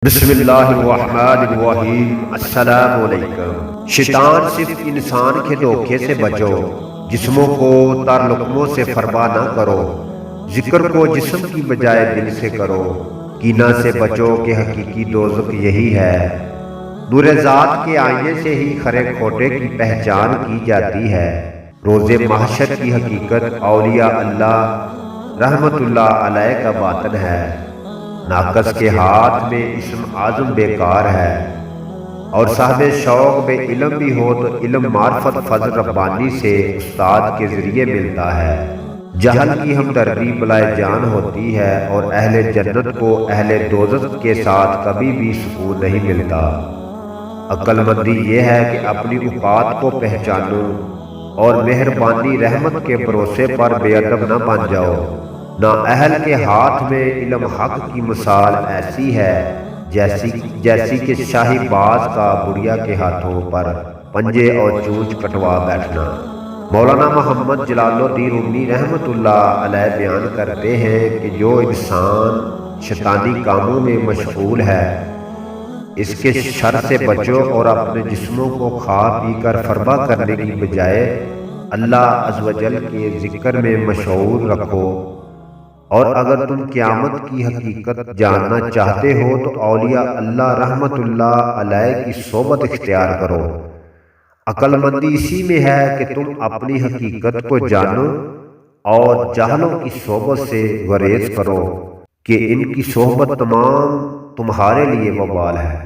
بسم اللہ الرحمن الرحیم۔ السلام علیکم۔ شیطان صرف انسان کے دھوکے سے بچو، جسموں کو تر لقموں سے فرما نہ کرو، ذکر کو جسم کی بجائے دل سے کرو، کینہ سے بچو کہ حقیقی دوزخ یہی ہے۔ نور ذات کے آئینے سے ہی کھرے کھوٹے کی پہچان کی جاتی ہے۔ روز محشر کی حقیقت اولیاء اللہ رحمت اللہ علیہ کا باطن ہے۔ ناقص کے ہاتھ میں اسم اعظم بیکار ہے، اور صاحب شوق بے علم بھی ہو تو علم معرفت فضل ربانی سے استاد کے ذریعے ملتا ہے۔ جہل کی ہمدردی بلائے جان ہوتی ہے، اور اہل جنت کو اہل دوزخ کے ساتھ کبھی بھی سکون نہیں ملتا۔ عقل مندی یہ ہے کہ اپنی اوقات کو پہچانو، اور مہربانی رحمت کے بھروسے پر بے ادب نہ بن جاؤ۔ نا اہل کے ہاتھ میں علم حق کی مثال ایسی ہے جیسی کہ شاہی باز کا بڑیا کے ہاتھوں پر پنجے اور چونچ کٹوا بیٹھنا۔ مولانا محمد جلال الدین رومی رحمت اللہ علیہ بیان کرتے ہیں کہ جو انسان شیطانی کاموں میں مشغول ہے، اس کے شر سے بچو، اور اپنے جسموں کو کھا پی کر فرما کرنے کی بجائے اللہ عز و جل کے ذکر میں مشغول رکھو۔ اور اگر تم قیامت کی حقیقت جاننا چاہتے ہو تو اولیاء اللہ رحمت اللہ علیہ کی صحبت اختیار کرو۔ عقل مندی اسی میں ہے کہ تم اپنی حقیقت کو جانو اور جاہلوں کی صحبت سے گریز کرو کہ ان کی صحبت تمام تمہارے لیے وبال ہے۔